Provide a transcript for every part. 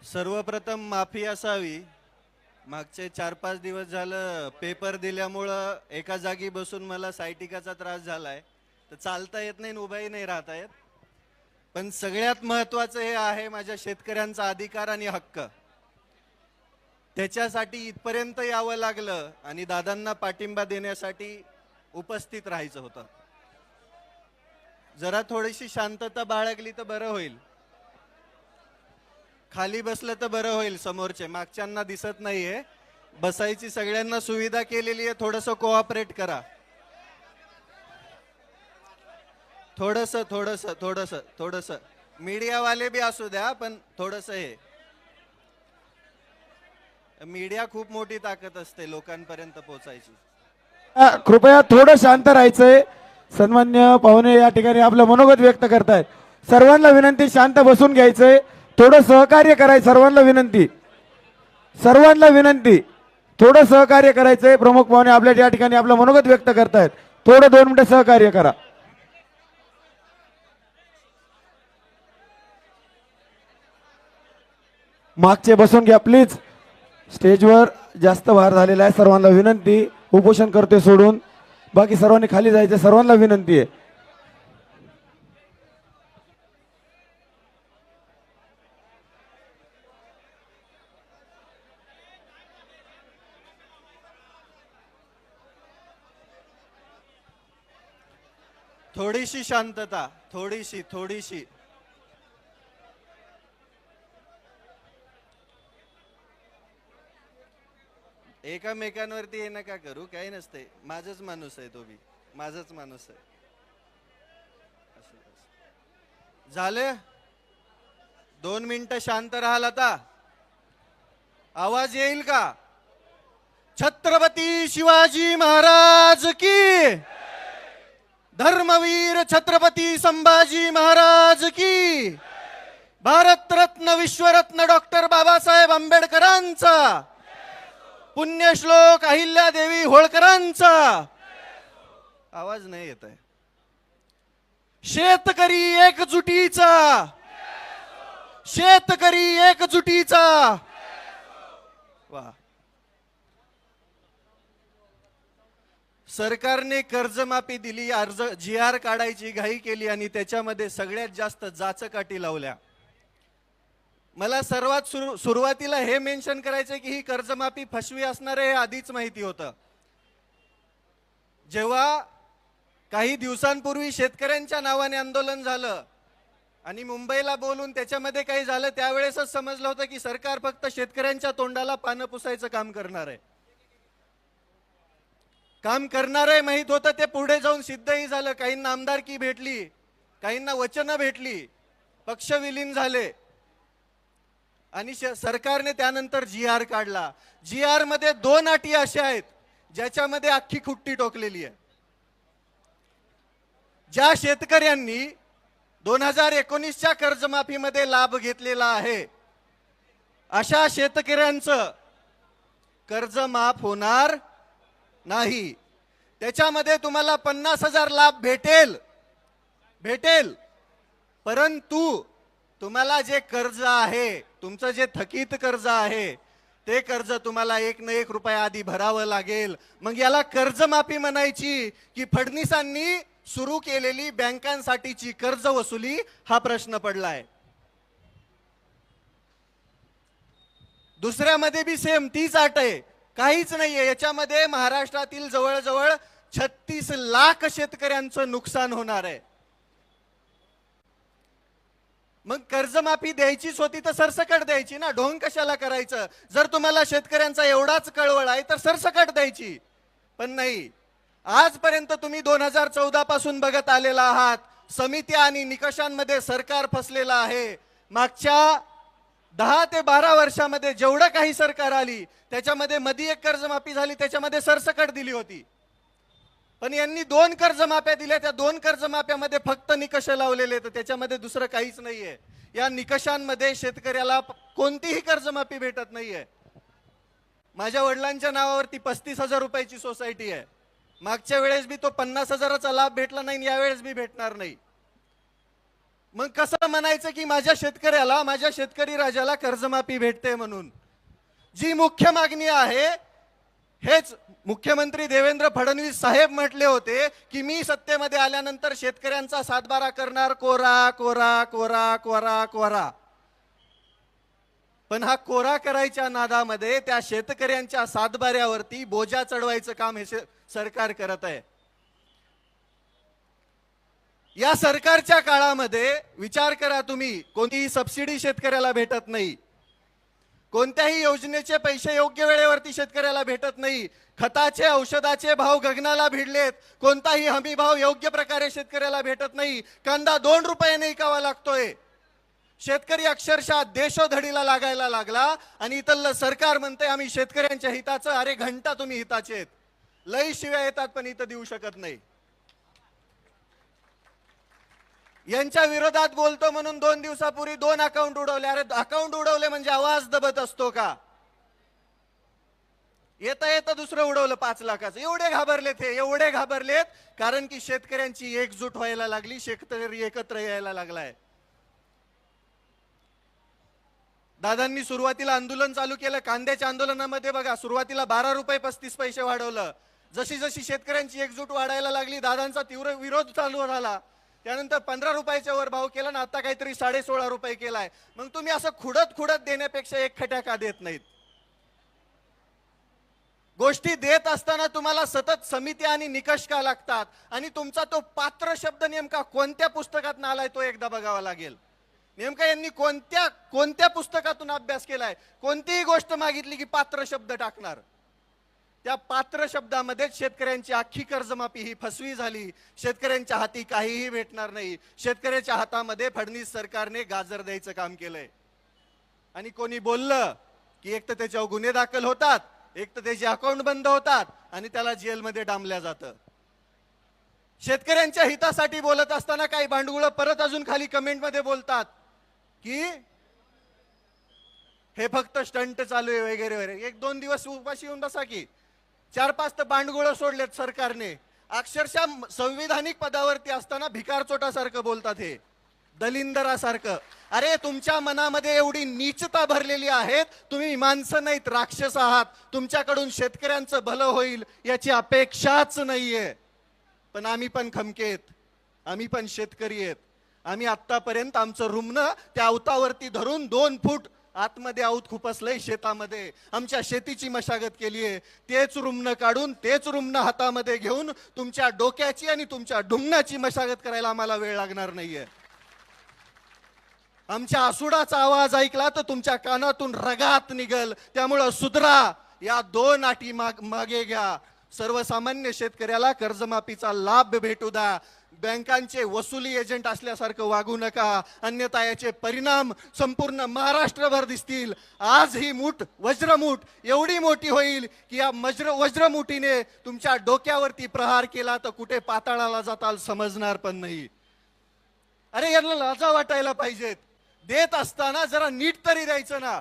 सर्वप्रथम माफी असावी. मागचे 4-5 दिवस झालं पेपर दिल्यामुळं एका जागी बसून मला सायटिकाचा त्रास झालाय. तर चालता येत नाही, उभाही नाही राहता येत. पण सगळ्यात महत्त्वाचं हे आहे माझ्या शेतकऱ्यांचा अधिकार आणि हक्क. त्याच्यासाठी इथपर्यंत यावं लागलं आणि दादांना पाठिंबा देण्यासाठी उपस्थित राहायचं होतं. जरा थोडीशी शांतता बाळगली तर बरं होईल. खाली बसलं तर बरं होईल. समोरचे मागच्यांना दिसत नाहीये. बसायची सगळ्यांना सुविधा केलेली आहे. थोडंसं कोऑपरेट करा. थोडंसं मीडियावाले बी असू द्या, पण थोडंसं हे मीडिया खूप मोठी ताकद असते लोकांपर्यंत पोहोचायची. कृपया थोडं शांत राहायचंय. सन्मान्य पाहुणे या ठिकाणी आपलं मनोगत व्यक्त करतायत. सर्वांना विनंती शांत बसून घ्यायचंय. थोडं सहकार्य करायचं. सर्वांना विनंती थोडं सहकार्य करायचंय. प्रमुख पाहुणे आपल्या या ठिकाणी आपलं मनोगत व्यक्त करतायत. थोडं 2 मिनिटं सहकार्य करा. मागचे बसून घ्या प्लीज. स्टेजवर जास्त भार झालेला आहे. सर्वांना विनंती. उपोषण करते सोडून बाकी सर्वांनी खाली जायचं. सर्वांना विनंती आहे. थोडीशी शांतता. थोडीशी एकामेकांवरती हे नका करू. काही नसते. माझाच माणूस आहे. तो बी माझाच माणूस आहे. झाले 2 मिनिटं शांत राहाल. आता आवाज येईल का? छत्रपती शिवाजी महाराज की, धर्मवीर छत्रपती संभाजी महाराज की, भारतरत्न विश्वरत्न डॉक्टर बाबासाहेब आंबेडकरांचा, पुण्यश्लोक अहिल्यादेवी होळकरांचा. आवाज नाही येत आहे. शेतकरी एकजुटीचा. वा. सरकारने कर्जमाफी दिली. अर्ज GR काढायची घाई केली आणि त्याच्यामध्ये सगळ्यात जास्त जाचकाठी लावल्या. मला सर्वात सुरुवातीला हे मेन्शन करायचं की ही कर्जमाफी फसवी असणार आहे हे आधीच माहिती होतं. जेव्हा काही दिवसांपूर्वी शेतकऱ्यांच्या नावाने आंदोलन झालं आणि मुंबईला बोलून त्याच्यामध्ये काही झालं, त्यावेळेसच समजलं होतं की सरकार फक्त शेतकऱ्यांच्या तोंडाला पानं पुसायचं काम करणार आहे. माहित होतं. ते पुढे जाऊन सिद्धही झालं. काहींना आमदारकी भेटली, काहींना वचनं भेटली, पक्ष विलीन झाले आणि सरकारने त्यानंतर GR काढला. GR मध्ये 2 अटी अशा आहेत ज्याच्यामध्ये अख्खी खुट्टी टोकलेली आहे. ज्या शेतकऱ्यांनी 2019च्या कर्जमाफीमध्ये लाभ घेतलेला आहे अशा शेतकऱ्यांचं कर्ज माफ होणार नाही. त्याच्यामध्ये तुम्हाला 50,000 लाभ भेटेल, परंतु तुम्हाला जे कर्ज आहे, तुमचं जे थकीत कर्ज आहे, ते कर्ज तुम्हाला 1 ना 1 रुपया आधी भरावं लागेल. मग याला कर्जमाफी म्हणायची की फडणवीसांनी सुरू केलेली बँकांसाठीची कर्ज वसुली, हा प्रश्न पडलाय. दुसऱ्यामध्ये बी सेम तीच अट आहे. काहीच नाहीये याच्यामध्ये. महाराष्ट्रातील जवळजवळ 36 लाख शेतकऱ्यांचं नुकसान होणार आहे. मग कर्जमाफी द्यायचीच होती तर सरसकट द्यायची ना. ढोंग कशाला करायचं? जर तुम्हाला शेतकऱ्यांचा एवढाच कळवळ आहे तर सरसकट द्यायची. पण नाही. आजपर्यंत तुम्ही 2014 पासून बघत आलेला आहात. समित्या आणि निकषांमध्ये सरकार फसलेलं आहे. मागच्या 10 ते 12 वर्षामध्ये जेवढं काही सरकार आली त्याच्यामध्ये मध्ये एक कर्जमाफी झाली, त्याच्यामध्ये सरसकट दिली होती. पण यांनी 2 कर्जमाफ्या दिल्या. त्या 2 कर्जमाफ्यामध्ये फक्त निकष लावलेले, तर त्याच्यामध्ये दुसरं काहीच नाहीये. या निकषांमध्ये शेतकऱ्याला कोणतीही कर्जमाफी भेटत नाहीये. माझ्या वडिलांच्या नावावरती 35,000 रुपयाची सोसायटी आहे. मागच्या वेळेस बी तो 50,000चा लाभ भेटला नाही, यावेळेस बी भेटणार नाही. मग कसं म्हणायचं की माझ्या शेतकऱ्याला, माझ्या शेतकरी राजाला कर्जमाफी भेटते म्हणून? जी मुख्य मागणी आहे, हेच मुख्यमंत्री देवेंद्र फडणवीस साहेब म्हटले होते की मी सत्तेमध्ये आल्यानंतर शेतकऱ्यांचा सातबारा करणार, कोरा कोरा कोरा कोरा कोरा. पण हा कोरा करायच्या नादामध्ये त्या शेतकऱ्यांच्या सातबाऱ्यावरती बोजा चढवायचं काम हे सरकार करत आहे. या सरकारच्या काळामध्ये विचार करा तुम्ही, कोणतीही सबसिडी शेतकऱ्याला भेटत नाही, कोणत्याही योजनेचे पैसे योग्य वेळेवरती शेतकऱ्याला भेटत नाही, खताचे औषधाचे भाव गगनाला भिडलेत, कोणताही हमी भाव योग्य प्रकारे शेतकऱ्याला भेटत नाही, कांदा 2 रुपयाने विकावा लागतोय. शेतकरी अक्षरशः देशोधडीला लागायला लागला आणि इथलं सरकार म्हणते आम्ही शेतकऱ्यांच्या हिताचं. अरे घंटा तुम्ही हिताचे आहेत, लई शिव्या येतात पण इथं देऊ शकत नाही. यांच्या विरोधात बोलतो म्हणून 2 दिवसापूर्वी 2 अकाउंट उडवले. अरे अकाउंट उडवले म्हणजे आवाज दबत असतो का? येता येता दुसरं उडवलं 5 लाखाचं. एवढे घाबरलेत हे, एवढे घाबरलेत कारण की शेतकऱ्यांची एकजूट व्हायला लागली, शेतकरी एकत्र यायला लागलाय. दादांनी सुरुवातीला आंदोलन चालू केलं, कांद्याच्या आंदोलनामध्ये बघा सुरुवातीला 12 रुपये 35 पैसे वाढवलं. जशी जशी शेतकऱ्यांची एकजूट वाढायला लागली दादांचा तीव्र विरोध चालू झाला. त्यानंतर 15 रुपयाच्या वर भाव केला ना, आता काहीतरी 16.5 रुपये केलाय. मग तुम्ही असं खुडत खुडत देण्यापेक्षा एक खट्या का देत नाहीत? गोष्टी देत असताना तुम्हाला सतत समिती आणि निकष का लागतात? आणि तुमचा तो पात्र शब्द नेमका कोणत्या पुस्तकात आलाय तो एकदा बघावा लागेल. नेमका यांनी कोणत्या पुस्तकातून अभ्यास केलाय? कोणतीही गोष्ट मागितली की पात्र शब्द टाकणार. त्या पात्र शब्दामध्ये शेतकऱ्यांची अख्खी कर्जमाफी ही फसवी झाली. शेतकऱ्यांच्या हाती काहीही भेटणार नाही. शेतकऱ्याच्या हातामध्ये फडणवीस सरकारने गाजर द्यायचं काम केलंय. आणि कोणी बोललं की एक तर त्याच्यावर गुन्हे दाखल होतात, एक तर त्याचे अकाउंट बंद होतात आणि त्याला जेलमध्ये डांबल्या जातं. शेतकऱ्यांच्या हितासाठी बोलत असताना काही भांडुळं परत अजून खाली कमेंटमध्ये बोलतात की हे फक्त स्टंट चालू आहे वगैरे वगैरे. 1-2 दिवस उपाशी येऊन बसा की. 4-5 तर भांडगुळ सोडलेत सरकारने. अक्षरशः संविधानिक पदावरती असताना भिकार चोटासारखं बोलतात, हे दलिंदरासारखं. अरे तुमच्या मनामध्ये एवढी नीचता भरलेली आहे, तुम्ही माणसं नाहीत, राक्षस आहात. तुमच्याकडून शेतकऱ्यांचं भलं होईल याची अपेक्षाच नाहीये. पण आम्ही पण खमकेत, आम्ही पण शेतकरी आहेत. आम्ही आतापर्यंत आमचं रुमणं त्या अवतावरती धरून 2 फूट आतमध्ये आऊत खुपसलंय शेतामध्ये. आमच्या शेतीची मशागत केली आहे. तेच रुमणं काढून, तेच रुमणं हातामध्ये घेऊन तुमच्या डोक्याची आणि तुमच्या ढुंगणाची मशागत करायला आम्हाला वेळ लागणार नाहीये. आमच्या आसुडाचा आवाज ऐकला तर तुमच्या कानातून रगात निघल. त्यामुळं सुधरा, या 2 अटी मागे घ्या. सर्वसामान्य शेतकऱ्याला कर्जमाफीचा लाभ भेटू द्या. बँकांचे वसुली एजंट असल्यासारखं वागू नका, अन्यथा याचे परिणाम संपूर्ण महाराष्ट्रभर दिसतील. आज ही मूठ, वज्रमूठ एवढी मोठी होईल की या वज्रमुठीने तुमच्या डोक्यावरती प्रहार केला तर कुठे पाताळाला जाताल समजणार पण नाही. अरे यांना लाजा वाटायला पाहिजेत. देत असताना जरा नीट तरी द्यायचं ना.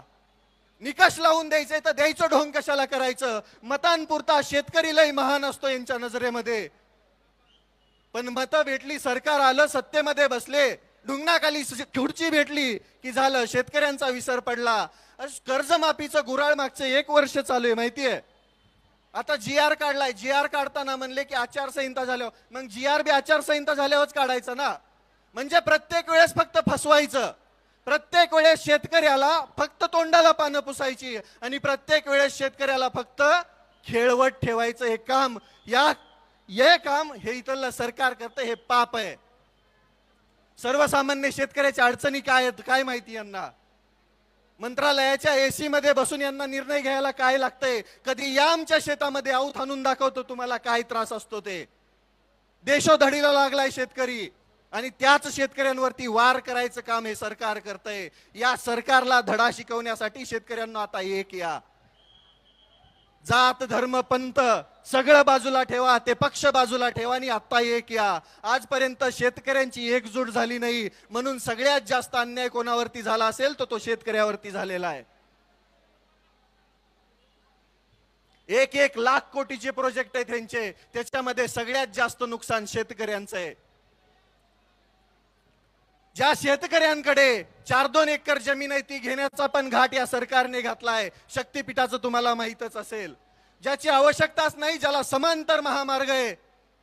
निकष लावून द्यायचंय तर द्यायचं ढोंग कशाला करायचं? मतांपुरता शेतकरी लय महान असतो यांच्या नजरेमध्ये. पण मतं भेटली, सरकार आलं, सत्तेमध्ये बसले, ढुंगणाखाली खुर्ची भेटली की झालं, शेतकऱ्यांचा विसर पडला. कर्जमाफीचं गुऱ्हाळ मागचं 1 वर्ष चालू आहे माहितीये. आता GR काढलाय. GR काढताना म्हणले की आचारसंहिता झाल्यावर, मग GR बी आचारसंहिता झाल्यावरच काढायचं ना. म्हणजे प्रत्येक वेळेस फक्त फसवायचं, प्रत्येक वेळेस शेतकऱ्याला फक्त तोंडाला पानं पुसायची आणि प्रत्येक वेळेस शेतकऱ्याला फक्त खेळवत ठेवायचं. हे काम हे इथलं सरकार करतं, हे पाप आहे. सर्वसामान्य शेतकऱ्याच्या अडचणी काय आहेत काय माहिती यांना? मंत्रालयाच्या AC मध्ये बसून यांना निर्णय घ्यायला काय लागतंय? कधी या आमच्या शेतामध्ये आऊत आणून दाखवतो तुम्हाला काय त्रास असतो ते. देशोधडीला लागलाय शेतकरी आणि त्याच शेतकऱ्यांवरती वार करायचं काम हे सरकार करतंय. या सरकारला धडा शिकवण्यासाठी शेतकऱ्यांना आता एक या. जात धर्म पंथ सगळं बाजूला ठेवा, ते पक्ष बाजूला ठेवा आणि आता एक या. आजपर्यंत शेतकऱ्यांची एकजूट झाली नाही, म्हणून सगळ्यात जास्त अन्याय कोणावरती झाला असेल तर तो शेतकऱ्यावरती झालेला आहे. 1-1 लाख कोटीचे प्रोजेक्ट आहेत त्यांचे, त्याच्यामध्ये सगळ्यात जास्त नुकसान शेतकऱ्यांचं आहे. ज्या शेतकऱ्यांकडे 4-2 एकर जमीन आहे ती घेण्याचा पण घाट या सरकारने घातलाय. शक्तीपीठाचं तुम्हाला माहीतच असेल. ज्याची आवश्यकताच नाही, ज्याला समांतर महामार्ग आहे,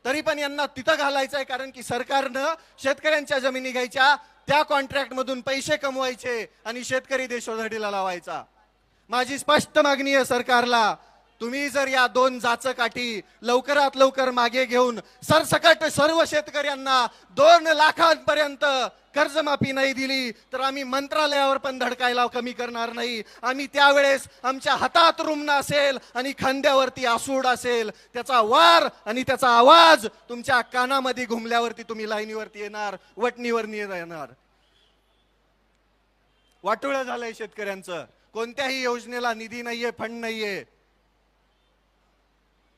तरी पण यांना तिथं घालायचं आहे, कारण की सरकारनं शेतकऱ्यांच्या जमिनी घ्यायच्या, त्या कॉन्ट्रॅक्ट मधून पैसे कमवायचे आणि शेतकरी देशोधडीला लावायचा. माझी स्पष्ट मागणी आहे सरकारला, तुम्ही जर या 2 जाचकाठी लवकरात लवकर मागे घेऊन सरसकट सर्व शेतकऱ्यांना 2 लाखांपर्यंत कर्जमाफी नाही दिली तर आम्ही मंत्रालयावर पण धडकायला कमी करणार नाही. आम्ही त्यावेळेस आमच्या हातात रुमणं असेल आणि खांद्यावरती आसूड असेल, त्याचा वार आणि त्याचा आवाज तुमच्या कानामध्ये घुमल्यावरती तुम्ही लाईनीवरती येणार, वटणीवर येणार. वाटोळं झालंय शेतकऱ्यांचं. कोणत्याही योजनेला निधी नाहीये, फंड नाहीये.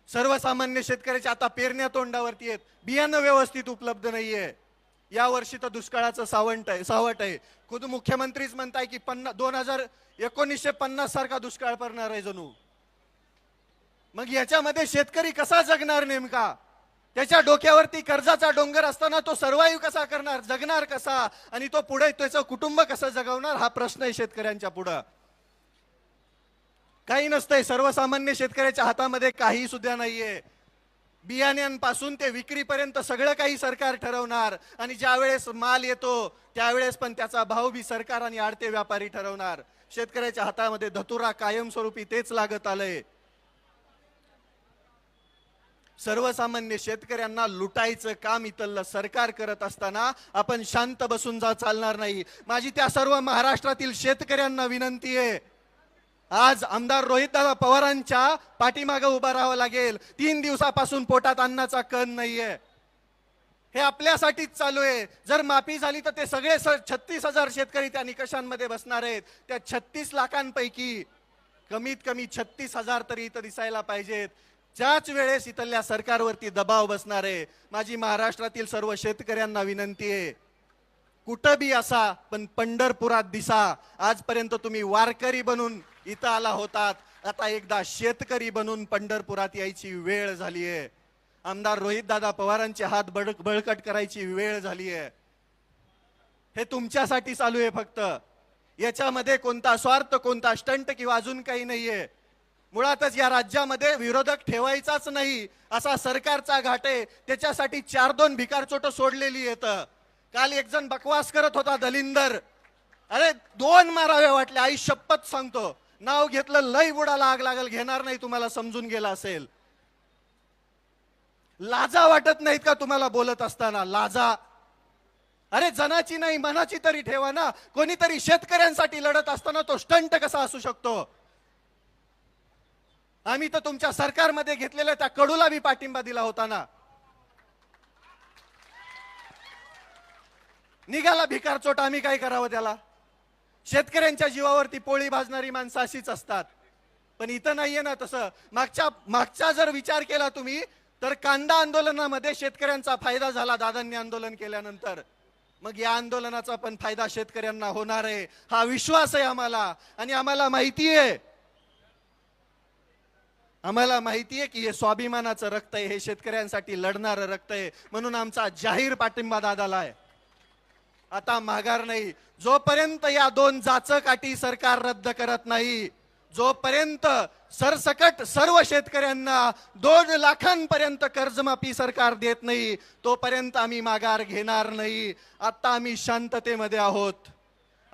सर्वसामान्य शेतकऱ्याच्या आता पेरण्या तोंडावरती आहेत, बियाणं व्यवस्थित उपलब्ध नाहीये. या वर्षी तर दुष्काळाचं सावट आहे. खुद मुख्यमंत्रीच म्हणताय की 1950 सारखा दुष्काळ पडणार आहे जणू. मग याच्यामध्ये शेतकरी कसा जगणार नेमका? त्याच्या डोक्यावरती कर्जाचा डोंगर असताना तो सर्वाईव्ह कसा करणार, जगणार कसा, आणि तो पुढे त्याचं कुटुंब कसं जगवणार, हा प्रश्न आहे शेतकऱ्यांच्या पुढे. काही नसतंय, सर्वसामान्य शेतकऱ्याच्या हातामध्ये काही सुद्धा नाहीये. बियाण्यांपासून ते विक्रीपर्यंत सगळं काही सरकार ठरवणार, आणि ज्या वेळेस माल येतो त्यावेळेस पण त्याचा भाव बी सरकार आणि आडते व्यापारी ठरवणार. शेतकऱ्याच्या हातामध्ये धतुरा कायमस्वरूपी तेच लागत आलंय. सर्वसामान्य शेतकऱ्यांना लुटायचं काम इथलं सरकार करत असताना आपण शांत बसून चालणार नाही. माझी त्या सर्व महाराष्ट्रातील शेतकऱ्यांना विनंती आहे, आज आमदार रोहितदादा पवारांच्या पाठीमागे उभा राहावं लागेल. 3 दिवसापासून पोटात अन्नाचा कण नाहीये. हे आपल्यासाठीच चालू आहे. जर माफी झाली तर ते सगळे 36,000 शेतकरी त्या निकषांमध्ये बसणार आहेत. त्या 36 लाखांपैकी कमीत कमी 36,000 तरी इथं दिसायला पाहिजेत. त्याच वेळेस इथल्या सरकारवरती दबाव बसणार आहे. माझी महाराष्ट्रातील सर्व शेतकऱ्यांना विनंती आहे, कुठं बी असा पण पंढरपुरात दिसा. आजपर्यंत तुम्ही वारकरी बनून इथं आला होतात, आता एकदा शेतकरी बनून पंढरपुरात यायची वेळ झाली आहे. आमदार रोहितदादा पवारांचे हात बळकट करायची वेळ झाली आहे. हे तुमच्यासाठी चालू आहे फक्त. याच्यामध्ये कोणता स्वार्थ, कोणता स्टंट किंवा अजून काही नाहीये. मुळातच या राज्यामध्ये विरोधक ठेवायचाच नाही असा सरकारचा घाट आहे. त्याच्यासाठी 4-2 भिकारचोट सोडलेली आहेत. काल एक जण बकवास करत होता, दलिंदर. अरे 2 मारावे वाटले, आई शपथ सांगतो. नाव घेतलं लय बुडाला आग लागल, घेणार नाही, तुम्हाला समजून गेला असेल. लाजा वाटत नाहीत का तुम्हाला बोलत असताना? लाजा. अरे जनाची नाही मनाची तरी ठेवा ना. कोणीतरी शेतकऱ्यांसाठी लढत असताना तो स्टंट कसा असू शकतो? आम्ही तर तुमच्या सरकारमध्ये घेतलेल्या त्या कडूला बी पाठिंबा दिला होता ना. निघाला भिकारचोट, आम्ही काय करावं त्याला? शेतकऱ्यांच्या जीवावरती पोळी भाजणारी माणसं अशीच असतात. पण इथं नाहीये ना तसं. मागचा जर विचार केला तुम्ही तर कांदा आंदोलनामध्ये शेतकऱ्यांचा फायदा झाला दादांनी आंदोलन केल्यानंतर. मग या आंदोलनाचा पण फायदा शेतकऱ्यांना होणार आहे, हा विश्वास आहे आम्हाला. आणि आम्हाला माहिती आहे, की हे स्वाभिमानाचं रक्त आहे, हे शेतकऱ्यांसाठी लढणारं रक्त आहे. म्हणून आमचा जाहीर पाठिंबा दादाला आहे. आता माघार नाही. जोपर्यंत या 2 जाचकाठी सरकार रद्द करत नाही, जोपर्यंत सरसकट सर्व शेतकऱ्यांना 2 लाखांपर्यंत कर्जमाफी सरकार देत नाही, तोपर्यंत आम्ही माघार घेणार नाही. आता आम्ही शांततेमध्ये आहोत,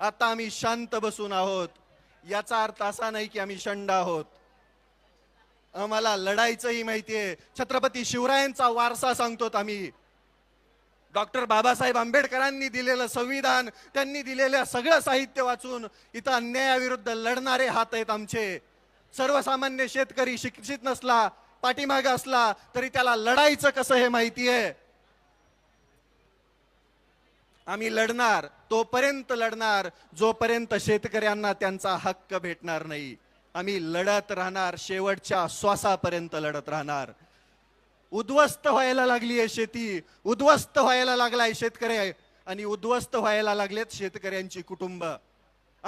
आता आम्ही शांत बसून आहोत. याचा अर्थ असा नाही की आम्ही शंड आहोत. आम्हाला लढायचंही माहितीये. छत्रपती शिवरायांचा वारसा सांगतोत आम्ही. डॉक्टर बाबासाहेब आंबेडकरांनी दिलेलं संविधान, त्यांनी दिलेलं सगळं साहित्य वाचून इथं अन्यायाविरुद्ध लढणारे हात आहेत आमचे. सर्वसामान्य शेतकरी शिक्षित नसला, पाठीमागे असला तरी त्याला लढायचं कसं हे माहिती आहे. आम्ही लढणार, तोपर्यंत लढणार जोपर्यंत शेतकऱ्यांना त्यांचा हक्क भेटणार नाही. आम्ही लढत राहणार, शेवटच्या श्वासापर्यंत लढत राहणार. उद्ध्वस्त व्हायला लागली आहे शेती, उद्ध्वस्त व्हायला लागलाय शेतकरी, आणि उद्ध्वस्त व्हायला लागलेत शेतकऱ्यांची कुटुंब.